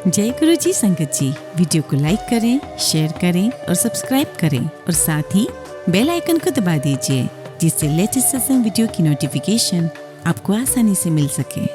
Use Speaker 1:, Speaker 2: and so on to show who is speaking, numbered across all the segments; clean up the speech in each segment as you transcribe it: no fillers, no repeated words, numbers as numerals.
Speaker 1: जय गुरु जी संगत जी, वीडियो को लाइक करें, शेयर करें और सब्सक्राइब करें और साथ ही बेल आइकन को दबा दीजिए जिससे लेटेस्ट सत्संग वीडियो की नोटिफिकेशन आपको आसानी से मिल सके।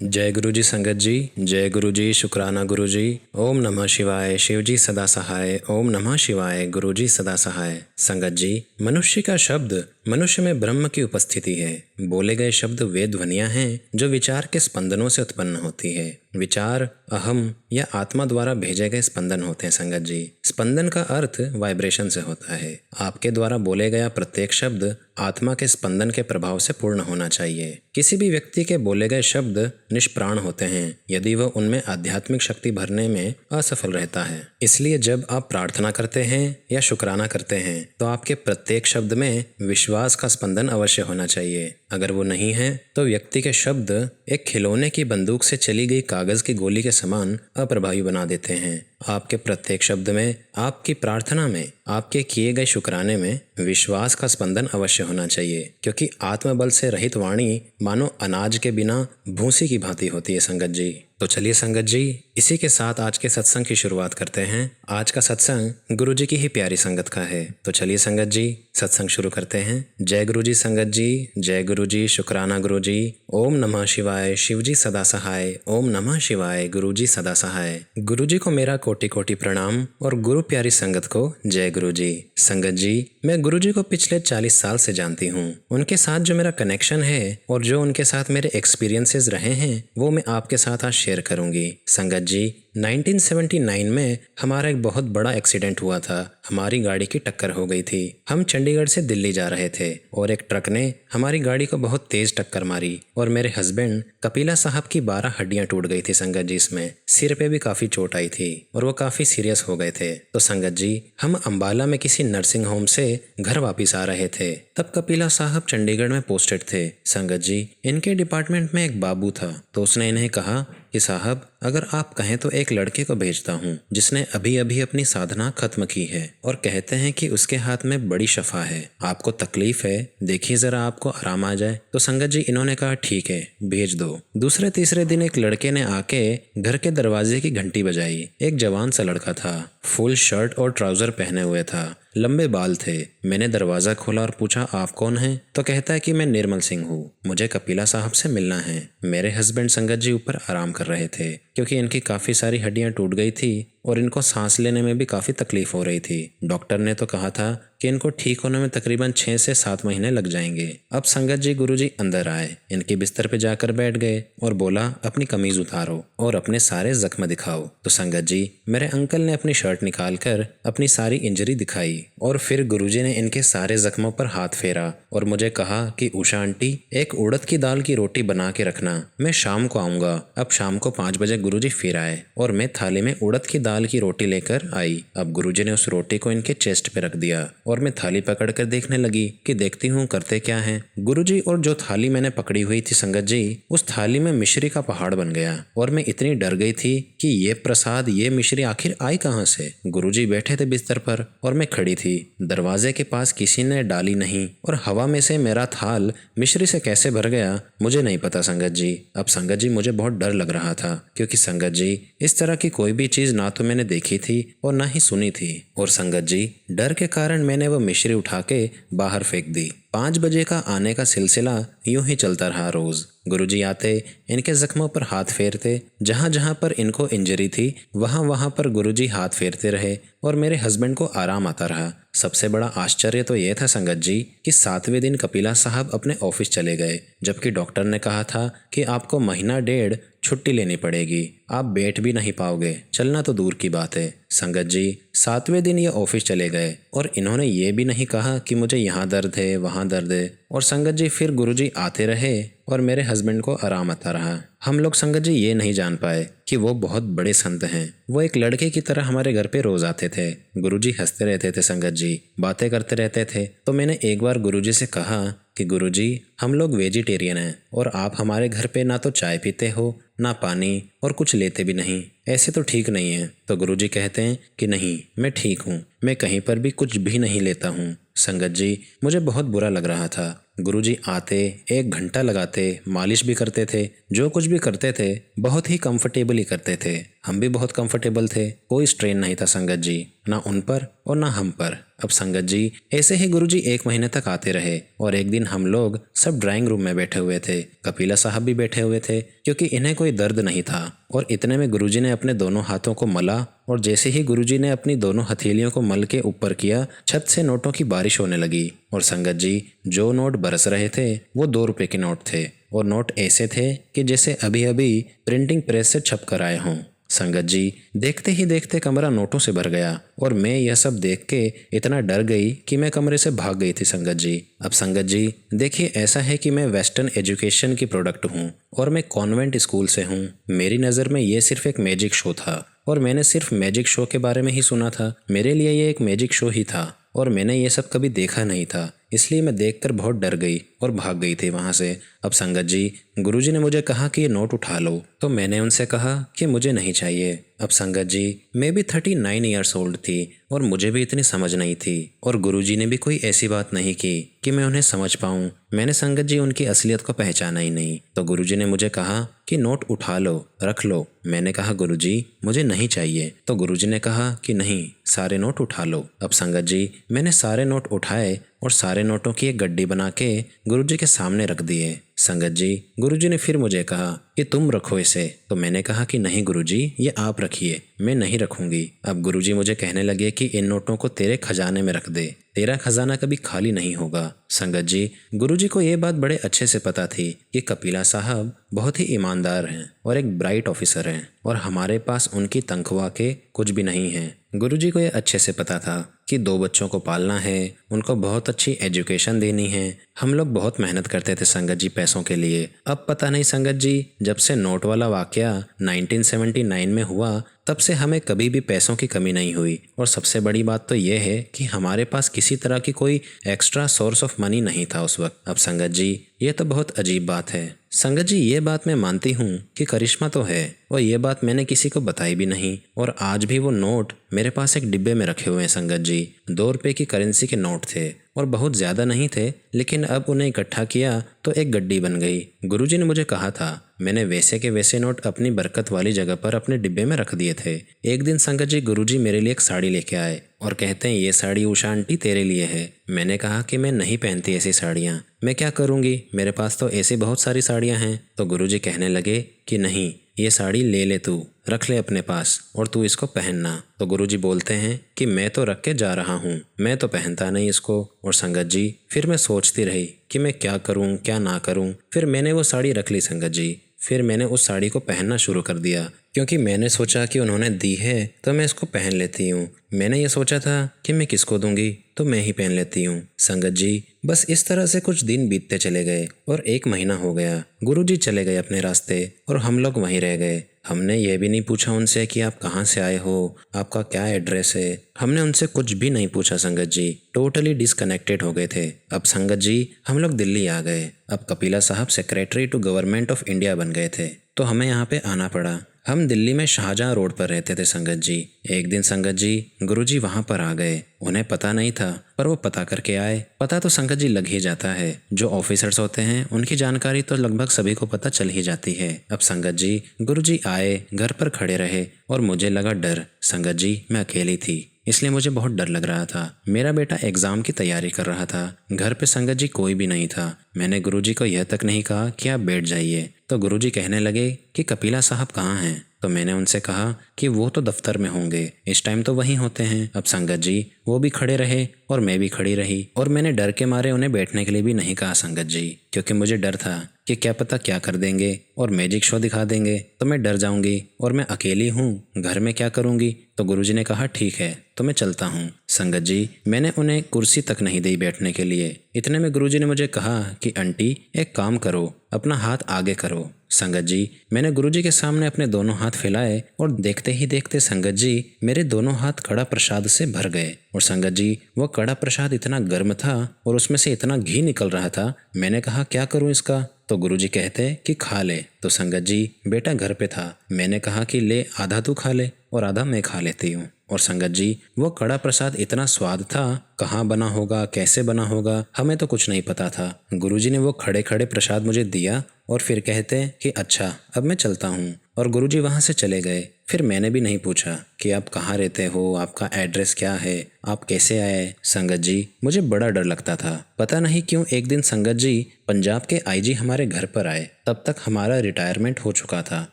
Speaker 2: जय गुरु जी संगत जी, जय गुरु जी, शुक्राना गुरु जी। ओम नमः शिवाय, शिव जी सदा सहाय। ओम नमः शिवाय, गुरु जी सदा सहाय। संगत जी, मनुष्य का शब्द मनुष्य में ब्रह्म की उपस्थिति है। बोले गए शब्द वे ध्वनियाँ हैं जो विचार के स्पंदनों से उत्पन्न होती है। विचार अहम या आत्मा द्वारा भेजे गए स्पंदन होते हैं। संगत जी, स्पंदन का अर्थ वाइब्रेशन से होता है। आपके द्वारा बोले गया प्रत्येक शब्द आत्मा के स्पंदन के प्रभाव से पूर्ण होना चाहिए। किसी भी व्यक्ति के बोले गए शब्द निष्प्राण होते हैं यदि वह उनमें आध्यात्मिक शक्ति भरने में असफल रहता है। इसलिए जब आप प्रार्थना करते हैं या शुक्राना करते हैं तो आपके प्रत्येक शब्द में विश्वास का स्पंदन अवश्य होना चाहिए। अगर वो नहीं है तो व्यक्ति के शब्द एक खिलौने की बंदूक से चली गई कागज की गोली के समान अप्रभावी बना देते हैं। आपके प्रत्येक शब्द में, आपकी प्रार्थना में, आपके किए गए शुक्राने में विश्वास का स्पंदन अवश्य होना चाहिए, क्योंकि आत्मबल से रहित वाणी मानो अनाज के बिना भूसी की भांति होती है। संगत जी, तो चलिए संगत जी, इसी के साथ आज के सत्संग की शुरुआत करते हैं। आज का सत्संग गुरु जी की ही प्यारी संगत का है। तो चलिए संगत जी, सत्संग शुरू करते हैं। जय गुरु जी संगत जी, जय गुरु जी, शुक्राना गुरु जी। ओम नमः शिवाय, शिव जी सदा सहाय। ओम नमः शिवाय, गुरु जी सदा सहाय। गुरु जी को मेरा कोटि कोटि प्रणाम और गुरु प्यारी संगत को जय गुरु जी। संगत जी, मैं गुरु जी को पिछले 40 साल से जानती हूँ। उनके साथ जो मेरा कनेक्शन है और जो उनके साथ मेरे एक्सपीरियंसेस रहे हैं वो मैं आपके साथ आज शेयर करूंगी। संगत जी, 1979 में हमारा एक बहुत बड़ा एक्सीडेंट हुआ था। हमारी गाड़ी की टक्कर हो गई थी। हम चंडीगढ़ से दिल्ली जा रहे थे और एक ट्रक ने हमारी गाड़ी को बहुत तेज टक्कर मारी और मेरे हस्बैंड कपिला साहब की 12 हड्डियां टूट गई थी। संगत जी, इसमें सिर पे भी काफी चोट आई थी और वो काफी सीरियस हो गए थे। तो संगत जी, हम अंबाला में किसी नर्सिंग होम से घर वापिस आ रहे थे। तब कपिला साहब चंडीगढ़ में पोस्टेड थे। संगत जी, इनके डिपार्टमेंट में एक बाबू था, तो उसने इन्हें कहा कि साहब, अगर आप कहें तो एक लड़के को भेजता हूँ जिसने अभी अभी अपनी साधना खत्म की है और कहते हैं कि उसके हाथ में बड़ी शफा है। आपको तकलीफ है, देखिए जरा आपको आराम आ जाए। तो संगत जी, इन्होंने कहा ठीक है, भेज दो। दूसरे तीसरे दिन एक लड़के ने आके घर के दरवाजे की घंटी बजाई। एक जवान सा लड़का था, फुल शर्ट और ट्राउजर पहने हुए था, लंबे बाल थे। मैंने दरवाजा खोला और पूछा, आप कौन हैं? तो कहता है कि मैं निर्मल सिंह हूँ, मुझे कपिला साहब से मिलना है। मेरे हस्बैंड संगत जी ऊपर आराम कर रहे थे क्योंकि इनकी काफ़ी सारी हड्डियां टूट गई थी और इनको सांस लेने में भी काफ़ी तकलीफ हो रही थी। डॉक्टर ने तो कहा था कि इनको ठीक होने में तकरीबन 6 से 7 महीने लग जाएंगे। अब संगत जी, गुरुजी अंदर आए, इनके बिस्तर पे जाकर बैठ गए और बोला, अपनी कमीज उतारो और अपने सारे जख्म दिखाओ। तो संगत जी, मेरे अंकल ने अपनी शर्ट निकाल कर अपनी सारी इंजरी दिखाई और फिर गुरुजी ने इनके सारे जख्मों पर हाथ फेरा और मुझे कहा कि उषा आंटी, एक उड़द की दाल की रोटी बना के रखना, मैं शाम को आऊँगा। अब शाम को 5 बजे गुरुजी फिर आए और मैं थाली में उड़द की दाल की रोटी लेकर आई। अब गुरुजी ने उस रोटी को इनके चेस्ट पे रख दिया और मैं थाली पकड़कर देखने लगी कि देखती हूँ करते क्या हैं। गुरुजी और जो थाली मैंने पकड़ी हुई थी संगत जी, उस थाली में मिश्री का पहाड़ बन गया और मैं इतनी डर गई थी कि ये प्रसाद, ये मिश्री आखिर आई कहाँ से। गुरुजी बैठे थे बिस्तर पर और मैं खड़ी थी। दरवाजे के पास किसी ने डाली नहीं और हवा में से मेरा थाल मिश्री से कैसे भर गया मुझे नहीं पता संगत जी। अब संगत जी, मुझे बहुत डर लग रहा था क्योंकि संगत जी, इस तरह की कोई भी चीज ना तो मैंने देखी थी और ना ही सुनी थी। और संगत जी, डर के कारण मैंने वो मिश्री उठा के बाहर फेंक दी। 5 बजे का आने का सिलसिला यूं ही चलता रहा। रोज गुरुजी आते, इनके जख्मों पर हाथ फेरते, जहां जहां पर इनको इंजरी थी वहां वहां पर गुरुजी हाथ फेरते रहे और मेरे हस्बैंड को आराम आता रहा। सबसे बड़ा आश्चर्य तो यह था संगत जी कि 7वें दिन कपिला साहब अपने ऑफिस चले गए, जबकि डॉक्टर ने कहा था कि आपको महीना डेढ़ छुट्टी लेनी पड़ेगी, आप बैठ भी नहीं पाओगे, चलना तो दूर की बात है। संगत जी, 7वें दिन ये ऑफिस चले गए और इन्होंने ये भी नहीं कहा कि मुझे यहाँ दर्द है, वहाँ दर्द है। और संगत जी, फिर गुरुजी आते रहे और मेरे हस्बैंड को आराम आता रहा। हम लोग संगत जी ये नहीं जान पाए कि वो बहुत बड़े संत हैं। वो एक लड़के की तरह हमारे घर पे रोज आते थे। गुरुजी हंसते रहते थे संगत जी, बातें करते रहते थे। तो मैंने एक बार गुरुजी से कहा कि गुरुजी, हम लोग वेजिटेरियन हैं और आप हमारे घर पे ना तो चाय पीते हो, ना पानी, और कुछ लेते भी नहीं, ऐसे तो ठीक नहीं है। तो गुरुजी कहते हैं कि नहीं, मैं ठीक हूँ, मैं कहीं पर भी कुछ भी नहीं लेता हूँ। संगत जी, मुझे बहुत बुरा लग रहा था गुरुजी आते, 1 घंटा लगाते, मालिश भी करते थे, जो कुछ भी करते थे बहुत ही कंफर्टेबली करते थे। हम भी बहुत कंफर्टेबल थे, कोई स्ट्रेन नहीं था संगत जी, ना उन पर और ना हम पर। अब संगत जी ऐसे ही गुरुजी 1 महीने तक आते रहे और एक दिन हम लोग सब ड्राइंग रूम में बैठे हुए थे। कपिला साहब भी बैठे हुए थे क्योंकि इन्हें कोई दर्द नहीं था। और इतने में गुरुजी ने अपने दोनों हाथों को मला और जैसे ही गुरुजी ने अपनी दोनों हथेलियों को मल के ऊपर किया, छत से नोटों की बारिश होने लगी। और संगत जी जो नोट बरस रहे थे वो 2 रुपए के नोट थे और नोट ऐसे थे कि जैसे अभी अभी प्रिंटिंग प्रेस से छप कर आए हों। संगत जी देखते ही देखते कमरा नोटों से भर गया और मैं यह सब देख के इतना डर गई कि मैं कमरे से भाग गई थी संगत जी। अब संगत जी देखिए, ऐसा है कि मैं वेस्टर्न एजुकेशन की प्रोडक्ट हूँ और मैं कॉन्वेंट स्कूल से हूँ। मेरी नज़र में ये सिर्फ एक मैजिक शो था और मैंने सिर्फ मैजिक शो के बारे में ही सुना था। मेरे लिए ये एक मैजिक शो ही था और मैंने ये सब कभी देखा नहीं था, इसलिए मैं देखकर बहुत डर गई और भाग गई थी वहाँ से। अब संगत जी गुरुजी ने मुझे कहा कि ये नोट उठा लो, तो मैंने उनसे कहा कि मुझे नहीं चाहिए। अब संगत जी मैं भी 39 ईयर्स ओल्ड थी और मुझे भी इतनी समझ नहीं थी और गुरुजी ने भी कोई ऐसी बात नहीं की कि मैं उन्हें समझ पाऊँ। मैंने संगत जी उनकी असलियत को पहचाना ही नहीं। तो गुरुजी ने मुझे कहा कि नोट उठा लो, रख लो। मैंने कहा गुरुजी मुझे नहीं चाहिए। तो गुरुजी ने कहा कि नहीं, सारे नोट उठा लो। अब संगत जी मैंने सारे नोट उठाए और सारे नोटों की एक गड्डी बना के गुरुजी के सामने रख दिए। संगत जी गुरुजी ने फिर मुझे कहा कि तुम रखो इसे। तो मैंने कहा कि नहीं गुरुजी, ये आप रखिए, मैं नहीं रखूंगी। अब गुरुजी मुझे कहने लगे कि इन नोटों को तेरे खजाने में रख दे, तेरा खजाना कभी खाली नहीं होगा। संगत जी गुरुजी को ये बात बड़े अच्छे से पता थी कि कपिला साहब बहुत ही ईमानदार हैं और एक ब्राइट ऑफिसर हैं और हमारे पास उनकी तनख्वाह के कुछ भी नहीं है। गुरुजी को ये अच्छे से पता था कि 2 बच्चों को पालना है, उनको बहुत अच्छी एजुकेशन देनी है। हम लोग बहुत मेहनत करते थे संगत जी पैसों के लिए। अब पता नहीं संगत जी, जब से नोट वाला वाकया 1979 में हुआ तब से हमें कभी भी पैसों की कमी नहीं हुई। और सबसे बड़ी बात तो ये है कि हमारे पास किसी तरह की कोई एक्स्ट्रा सोर्स ऑफ मनी नहीं था उस वक्त। अब संगत जी ये तो बहुत अजीब बात है। संगत जी ये बात मैं मानती हूँ कि करिश्मा तो है और ये बात मैंने किसी को बताई भी नहीं और आज भी वो नोट मेरे पास एक डिब्बे में रखे हुए हैं संगत जी। 2 रुपए की करेंसी के नोट थे और बहुत ज़्यादा नहीं थे, लेकिन अब उन्हें इकट्ठा किया तो एक गड्डी बन गई। गुरुजी ने मुझे कहा था, मैंने वैसे के वैसे नोट अपनी बरकत वाली जगह पर अपने डिब्बे में रख दिए थे। एक दिन संगत जी गुरुजी मेरे लिए एक साड़ी लेके आए और कहते हैं ये साड़ी उषा आंटी तेरे लिए है। मैंने कहा कि मैं नहीं पहनती ऐसी साड़ियाँ, मैं क्या करूँगी, मेरे पास तो ऐसी बहुत सारी साड़ियाँ हैं। तो गुरुजी कहने लगे कि नहीं, ये साड़ी ले ले, तू रख ले अपने पास और तू इसको पहनना। तो गुरुजी बोलते हैं कि मैं तो रख के जा रहा हूँ, मैं तो पहनता नहीं इसको। और संगत जी फिर मैं सोचती रही कि मैं क्या करूँ क्या ना करूँ। फिर मैंने वो साड़ी रख ली संगत जी। फिर मैंने उस साड़ी को पहनना शुरू कर दिया क्योंकि मैंने सोचा कि उन्होंने दी है तो मैं इसको पहन लेती हूँ। मैंने ये सोचा था कि मैं किसको दूंगी तो मैं ही पहन लेती हूँ। संगत जी बस इस तरह से कुछ दिन बीतते चले गए और 1 महीना हो गया। गुरुजी चले गए अपने रास्ते और हम लोग वहीं रह गए। हमने ये भी नहीं पूछा उनसे कि आप कहाँ से आए हो, आपका क्या एड्रेस है। हमने उनसे कुछ भी नहीं पूछा संगत जी, टोटली डिसकनेक्टेड हो गए थे। अब संगत जी हम लोग दिल्ली आ गए। अब कपिला साहब secretary to government of India बन गए थे तो हमें यहाँ पे आना पड़ा। हम दिल्ली में शाहजहां रोड पर रहते थे संगत जी। एक दिन संगत जी गुरुजी वहाँ पर आ गए। उन्हें पता नहीं था पर वो पता करके आए। पता तो संगत जी लग ही जाता है, जो ऑफिसर्स होते हैं उनकी जानकारी तो लगभग सभी को पता चल ही जाती है। अब संगत जी गुरुजी आए, घर पर खड़े रहे और मुझे लगा डर। संगत जी मैं अकेली थी इसलिए मुझे बहुत डर लग रहा था। मेरा बेटा एग्जाम की तैयारी कर रहा था। घर पे संगत जी कोई भी नहीं था। मैंने गुरुजी को यह तक नहीं कहा कि आप बैठ जाइए तो गुरुजी कहने लगे कि कपिला साहब कहाँ हैं। तो मैंने उनसे कहा कि वो तो दफ्तर में होंगे, इस टाइम तो वहीं होते हैं। अब संगत जी वो भी खड़े रहे और मैं भी खड़ी रही और मैंने डर के मारे उन्हें बैठने के लिए भी नहीं कहा संगत जी, क्योंकि मुझे डर था कि क्या पता क्या कर देंगे और मैजिक शो दिखा देंगे तो मैं डर जाऊंगी और मैं अकेली हूँ, घर में क्या करूँगी। तो गुरुजी ने कहा ठीक है तो मैं चलता हूँ। संगत जी मैंने उन्हें कुर्सी तक नहीं दी बैठने के लिए। इतने में गुरुजी ने मुझे कहा कि आंटी एक काम करो, अपना हाथ आगे करो। संगत जी मैंने गुरुजी के सामने अपने दोनों हाथ फैलाए और देखते ही देखते संगत जी मेरे दोनों हाथ कड़ा प्रसाद से भर गए। और संगत जी वो कड़ा प्रसाद इतना गर्म था और उसमें से इतना घी निकल रहा था। मैंने कहा क्या करूं इसका। तो गुरुजी कहते कि खा ले। तो संगत जी बेटा घर पे था। मैंने कहा कि ले आधा तू खा ले और आधा मैं खा लेती हूँ। और संगत जी वो कड़ा प्रसाद इतना स्वाद था, कहाँ बना होगा, कैसे बना होगा, हमें तो कुछ नहीं पता था। गुरुजी ने वो खड़े खड़े प्रसाद मुझे दिया और फिर कहते कि अच्छा अब मैं चलता हूँ, और गुरुजी वहाँ से चले गए। फिर मैंने भी नहीं पूछा कि आप कहाँ रहते हो, आपका एड्रेस क्या है, आप कैसे आए। संगत जी मुझे बड़ा डर लगता था। पता नहीं क्यों एक दिन संगत जी पंजाब के आईजी हमारे घर पर आए। तब तक हमारा रिटायरमेंट हो चुका था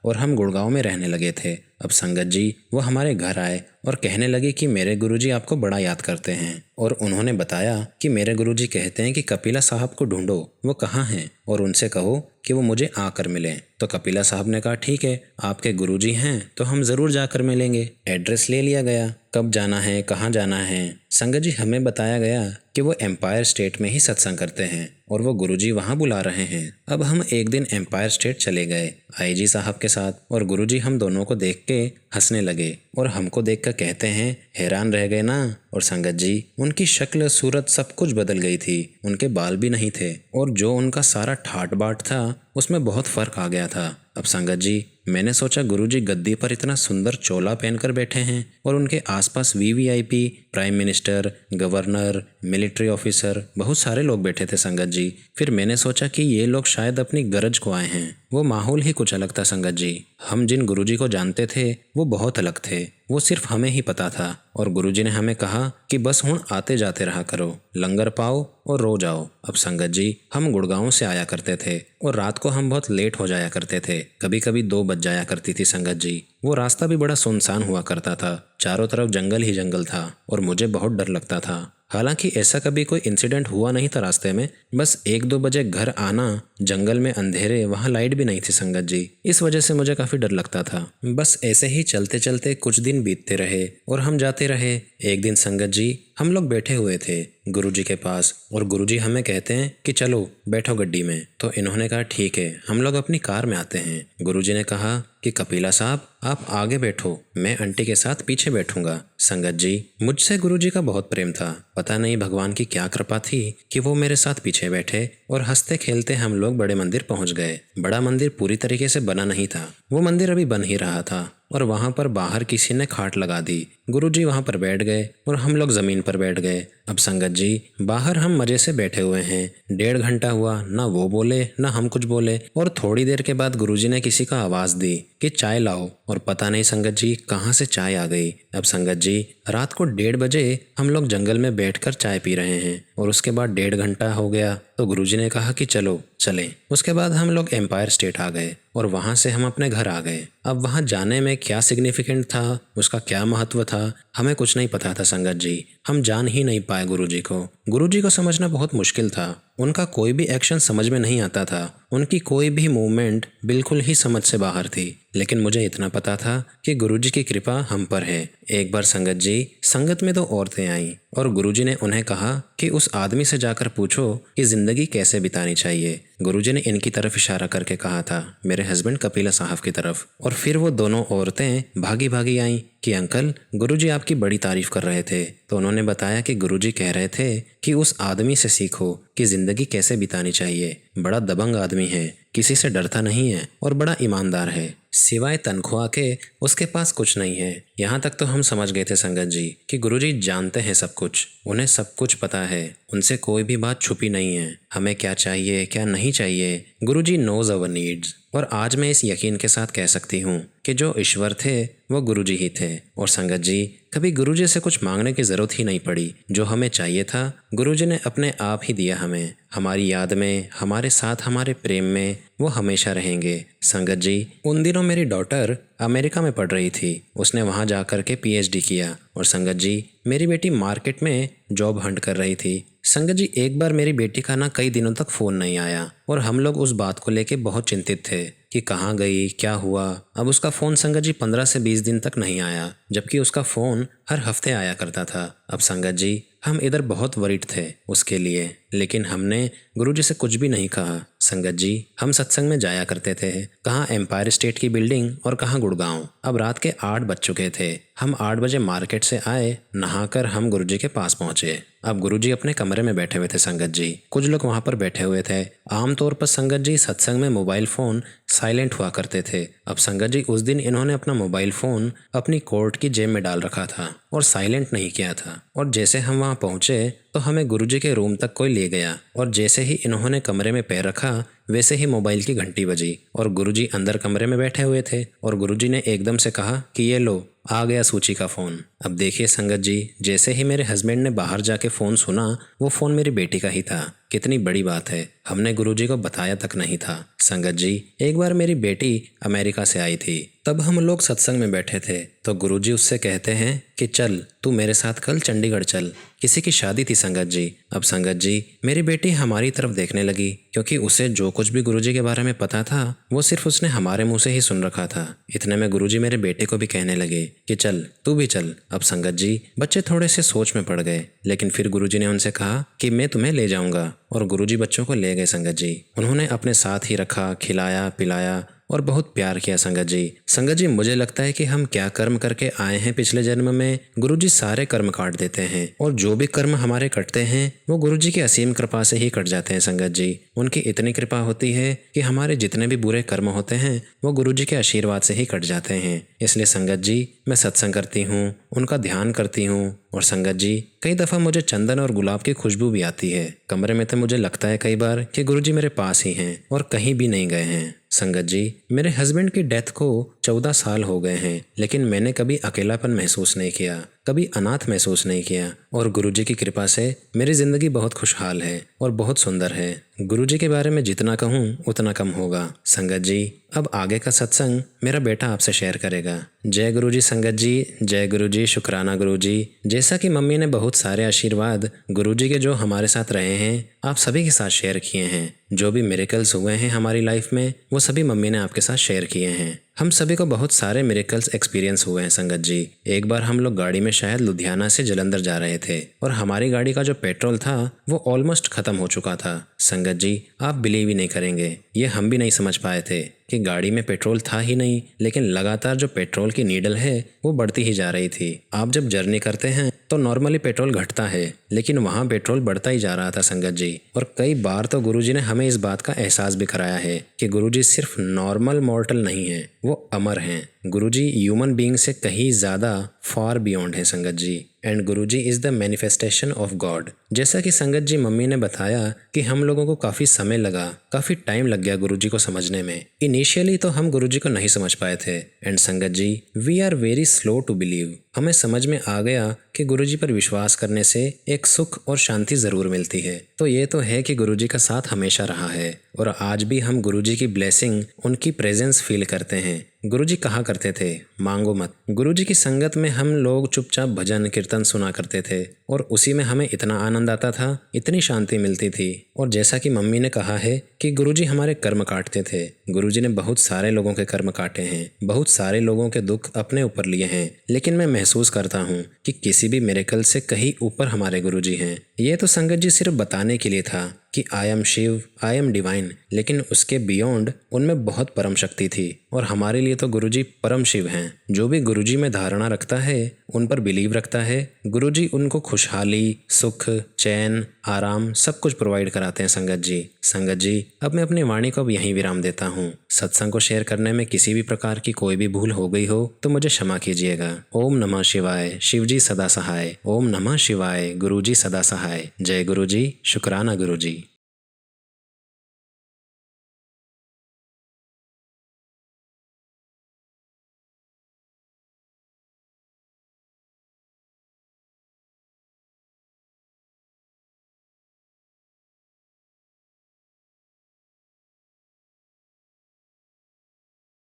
Speaker 2: और हम गुड़गांव में रहने लगे थे। अब संगत जी वो हमारे घर आए और कहने लगे कि मेरे गुरुजी आपको बड़ा याद करते हैं, और उन्होंने बताया कि मेरे गुरुजी कहते हैं कि कपिला साहब को ढूंढो, वो कहाँ हैं, और उनसे कहो कि वो मुझे आकर मिलें। तो कपिला साहब ने कहा ठीक है, आपके गुरुजी हैं तो हम ज़रूर जाकर मिलेंगे। एड्रेस ले लिया गया। कब जाना है, कहाँ जाना है, संगत जी हमें बताया गया कि वो एम्पायर स्टेट में ही सत्संग करते हैं और वो गुरुजी वहाँ बुला रहे हैं। अब हम एक दिन एम्पायर स्टेट चले गए आईजी साहब के साथ, और गुरुजी हम दोनों को देख के हंसने लगे और हमको देखकर कहते हैं हैरान रह गए ना। और संगत जी उनकी शक्ल, सूरत सब कुछ बदल गई थी। उनके बाल भी नहीं थे और जो उनका सारा ठाट बाट था उसमें बहुत फर्क आ गया था। अब संगत जी मैंने सोचा गुरुजी गद्दी पर इतना सुंदर चोला पहनकर बैठे हैं और उनके आसपास VVIP, prime minister, governor, military officer, बहुत सारे लोग बैठे थे संगत जी। फिर मैंने सोचा कि ये लोग शायद अपनी गरज को आए हैं। वो माहौल ही कुछ अलग था संगत जी। हम जिन गुरुजी को जानते थे वो बहुत अलग थे, वो सिर्फ हमें ही पता था। और गुरुजी ने हमें कहा कि बस हुण आते जाते रहा करो, लंगर पाओ और रो जाओ। अब संगत जी हम गुड़गांव से आया करते थे और रात को हम बहुत लेट हो जाया करते थे, कभी कभी 2 बज जाया करती थी संगत जी। वो रास्ता भी बड़ा सुनसान हुआ करता था, चारों तरफ जंगल ही जंगल था और मुझे बहुत डर लगता था। हालांकि ऐसा कभी कोई इंसिडेंट हुआ नहीं था रास्ते में, बस 1-2 बजे घर आना, जंगल में अंधेरे, वहाँ लाइट भी नहीं थी संगत जी, इस वजह से मुझे काफ़ी डर लगता था। बस ऐसे ही चलते चलते कुछ दिन बीतते रहे और हम जाते रहे। एक दिन संगत जी हम लोग बैठे हुए थे गुरुजी के पास और गुरुजी हमें कहते हैं कि चलो बैठो गड्डी में। तो इन्होंने कहा ठीक है, हम लोग अपनी कार में आते हैं। गुरुजी ने कहा कि कपिला साहब आप आगे बैठो, मैं आंटी के साथ पीछे बैठूंगा। संगत जी मुझसे गुरुजी का बहुत प्रेम था, पता नहीं भगवान की क्या कृपा थी कि वो मेरे साथ पीछे बैठे और हंसते खेलते हम लोग बड़े मंदिर पहुंच गए। बड़ा मंदिर पूरी तरीके से बना नहीं था, वो मंदिर अभी बन ही रहा था और वहाँ पर बाहर किसी ने खाट लगा दी। गुरुजी वहाँ पर बैठ गए और हम लोग ज़मीन पर बैठ गए। अब संगत जी बाहर हम मज़े से बैठे हुए हैं, 1.5 घंटा हुआ, ना वो बोले ना हम कुछ बोले, और थोड़ी देर के बाद गुरुजी ने किसी का आवाज़ दी कि चाय लाओ, और पता नहीं संगत जी कहाँ से चाय आ गई। अब संगत जी रात को 1:30 बजे हम लोग जंगल में बैठकर चाय पी रहे हैं और उसके बाद 1.5 घंटा हो गया तो गुरुजी ने कहा कि चलो चलें। उसके बाद हम लोग एम्पायर स्टेट आ गए और वहाँ से हम अपने घर आ गए। अब वहाँ जाने में क्या सिग्निफिकेंट था, उसका क्या महत्व था, हमें कुछ नहीं पता था संगत जी। हम जान ही नहीं पाए गुरुजी को। गुरुजी को समझना बहुत मुश्किल था, उनका कोई भी एक्शन समझ में नहीं आता था, उनकी कोई भी मूवमेंट बिल्कुल ही समझ से बाहर थी। लेकिन मुझे इतना पता था कि गुरुजी की कृपा हम पर है। एक बार संगत जी संगत में 2 औरतें आईं और गुरुजी ने उन्हें कहा कि उस आदमी से जाकर पूछो कि जिंदगी कैसे बितानी चाहिए। गुरुजी ने इनकी तरफ इशारा करके कहा था, मेरे हस्बैंड कपिला साहब की तरफ। और फिर वो दोनों औरतें भागी भागी आईं कि अंकल गुरुजी आपकी बड़ी तारीफ कर रहे थे। तो उन्होंने बताया कि गुरुजी कह रहे थे कि उस आदमी से सीखो कि जिंदगी कैसे बितानी चाहिए। बड़ा दबंग आदमी है, किसी से डरता नहीं है और बड़ा ईमानदार है, सिवाय तनख्वाह के उसके पास कुछ नहीं है। यहाँ तक तो हम समझ गए थे संगत जी कि गुरुजी जानते हैं सब कुछ, उन्हें सब कुछ पता है, उनसे कोई भी बात छुपी नहीं है। हमें क्या चाहिए क्या नहीं चाहिए, गुरुजी नोज अवर नीड्स। और आज मैं इस यकीन के साथ कह सकती हूँ कि जो ईश्वर थे वो गुरुजी ही थे। और संगत जी कभी गुरुजी से कुछ मांगने की ज़रूरत ही नहीं पड़ी, जो हमें चाहिए था गुरुजी ने अपने आप ही दिया हमें। हमारी याद में, हमारे साथ, हमारे प्रेम में वो हमेशा रहेंगे। संगत जी उन दिनों मेरी डॉटर अमेरिका में पढ़ रही थी, उसने वहाँ जा कर के PhD किया। और संगत जी मेरी बेटी मार्केट में जॉब हंट कर रही थी। संगत जी एक बार मेरी बेटी का ना कई दिनों तक फ़ोन नहीं आया और हम लोग उस बात को लेके बहुत चिंतित थे कि कहाँ गई, क्या हुआ। अब उसका फ़ोन संगत जी 15 से 20 दिन तक नहीं आया, जबकि उसका फ़ोन हर हफ्ते आया करता था। अब संगत जी हम इधर बहुत वरीड थे उसके लिए, लेकिन हमने गुरुजी से कुछ भी नहीं कहा। संगत जी हम सत्संग में जाया करते थे, कहाँ एम्पायर स्टेट की बिल्डिंग और कहाँ गुड़गांव। अब रात के 8 बज चुके थे। हम 8 बजे मार्केट से आए, नहाकर हम गुरुजी के पास पहुँचे। अब गुरुजी अपने कमरे में बैठे हुए थे संगत जी। कुछ लोग वहां पर बैठे हुए थे। आमतौर पर संगत जी सत्संग में मोबाइल फोन साइलेंट हुआ करते थे। अब संगत जी उस दिन इन्होंने अपना मोबाइल फोन अपनी कोट की जेब में डाल रखा था और साइलेंट नहीं किया था। और जैसे हम वहां पहुंचे तो हमें गुरुजी के रूम तक कोई ले गया और जैसे ही इन्होंने कमरे में पैर रखा वैसे ही मोबाइल की घंटी बजी और गुरुजी अंदर कमरे में बैठे हुए थे और गुरुजी ने एकदम से कहा कि ये लो, आ गया सूची का फ़ोन। अब देखिए संगत जी, जैसे ही मेरे हस्बैंड ने बाहर जाके फ़ोन सुना, वो फ़ोन मेरी बेटी का ही था। कितनी बड़ी बात है, हमने गुरुजी को बताया तक नहीं था। संगत जी, एक बार मेरी बेटी अमेरिका से आई थी, तब हम लोग सत्संग में बैठे थे तो गुरुजी उससे कहते हैं कि चल तू मेरे साथ कल चंडीगढ़ चल। किसी की शादी थी संगत जी। अब संगत जी, मेरी बेटी हमारी तरफ देखने लगी क्योंकि उसे जो कुछ भी गुरुजी के बारे में पता था वो सिर्फ उसने हमारे मुंह से ही सुन रखा था। इतने में गुरुजी मेरे बेटे को भी कहने लगे कि चल तू भी चल। अब संगत जी, बच्चे थोड़े से सोच में पड़ गए, लेकिन फिर गुरुजी ने उनसे कहा कि मैं तुम्हें ले जाऊंगा और गुरुजी बच्चों को ले गए संगत जी। उन्होंने अपने साथ ही रखा, खिलाया पिलाया और बहुत प्यार किया संगत जी। संगत जी, मुझे लगता है कि हम क्या कर्म करके आए हैं पिछले जन्म में, गुरुजी सारे कर्म काट देते हैं और जो भी कर्म हमारे कटते हैं वो गुरुजी की असीम कृपा से ही कट जाते हैं संगत जी। उनकी इतनी कृपा होती है कि हमारे जितने भी बुरे कर्म होते हैं वो गुरुजी के आशीर्वाद से ही कट जाते हैं। इसलिए संगत जी, मैं सत्संग करती हूँ, उनका ध्यान करती हूँ और संगत जी, कई दफ़ा मुझे चंदन और गुलाब की खुशबू भी आती है कमरे में, तो मुझे लगता है कई बार कि गुरुजी मेरे पास ही हैं और कहीं भी नहीं गए हैं। संगत जी, मेरे हस्बैंड की डेथ को 14 साल हो गए हैं, लेकिन मैंने कभी अकेलापन महसूस नहीं किया, कभी अनाथ महसूस नहीं किया और गुरुजी की कृपा से मेरी ज़िंदगी बहुत खुशहाल है और बहुत सुंदर है। गुरुजी के बारे में जितना कहूँ उतना कम होगा। संगत जी, अब आगे का सत्संग मेरा बेटा आपसे शेयर करेगा। जय गुरुजी संगत जी, जय गुरुजी, शुक्राना गुरुजी। जैसा कि मम्मी ने बहुत सारे आशीर्वाद गुरुजी के जो हमारे साथ रहे हैं आप सभी के साथ शेयर किए हैं। जो भी मिरेकल्स हुए हैं हमारी लाइफ में वो सभी मम्मी ने आपके साथ शेयर किए हैं। हम सभी को बहुत सारे मिरेकल्स एक्सपीरियंस हुए हैं संगत जी। एक बार हम लोग गाड़ी में शायद लुधियाना से जलंधर जा रहे थे और हमारी गाड़ी का जो पेट्रोल था वो ऑलमोस्ट ख़त्म हो चुका था। संगत जी, आप बिलीव ही नहीं करेंगे, ये हम भी नहीं समझ पाए थे कि गाड़ी में पेट्रोल था ही नहीं, लेकिन लगातार जो पेट्रोल की नीडल है वो बढ़ती ही जा रही थी। आप जब जर्नी करते हैं तो नॉर्मली पेट्रोल घटता है, लेकिन वहाँ पेट्रोल बढ़ता ही जा रहा था संगत जी। और कई बार तो गुरुजी ने हमें इस बात का एहसास भी कराया है कि गुरुजी सिर्फ नॉर्मल मॉर्टल नहीं है, वो अमर हैं। गुरुजी ह्यूमन बीइंग से कहीं ज़्यादा फार बियॉन्ड है संगत जी। And Guruji is the manifestation of God. जैसा कि संगत जी मम्मी ने बताया कि हम लोगों को काफ़ी समय लगा, काफ़ी टाइम लग गया गुरुजी को समझने में। इनिशियली तो हम गुरुजी को नहीं समझ पाए थे। एंड संगत जी, we are very slow to believe. हमें समझ में आ गया कि गुरुजी पर विश्वास करने से एक सुख और शांति ज़रूर मिलती है। तो ये तो है कि गुरुजी का साथ हमेशा रहा है और आज भी हम गुरुजी की ब्लेसिंग, उनकी प्रेजेंस फील करते हैं। गुरुजी कहा करते थे, मांगो मत। गुरुजी की संगत में हम लोग चुपचाप भजन कीर्तन सुना करते थे और उसी में हमें इतना आनंद आता था, इतनी शांति मिलती थी। और जैसा कि मम्मी ने कहा है कि गुरुजी हमारे कर्म काटते थे। गुरुजी ने बहुत सारे लोगों के कर्म काटे हैं, बहुत सारे लोगों के दुख अपने ऊपर लिए हैं, लेकिन मैं महसूस करता हूँ कि किसी भी मिरेकल से कहीं ऊपर हमारे गुरुजी हैं। ये तो संगत जी सिर्फ बताने के लिए था कि I am Shiv, I am divine, लेकिन उसके बियॉन्ड उनमें बहुत परम शक्ति थी और हमारे लिए तो गुरुजी परम शिव हैं। जो भी गुरुजी में धारणा रखता है, उन पर बिलीव रखता है, गुरुजी उनको खुशहाली, सुख, चैन, आराम सब कुछ प्रोवाइड कराते हैं संगत जी। संगत जी, अब मैं अपनी वाणी को अब यहीं विराम देता हूँ। सत्संग को शेयर करने में किसी भी प्रकार की कोई भी भूल हो गई हो तो मुझे क्षमा कीजिएगा। ओम नमः शिवाय, शिवजी सदा सहाय। ओम नमः शिवाय, गुरुजी सदा सहाय। जय गुरुजी, शुक्राना गुरुजी।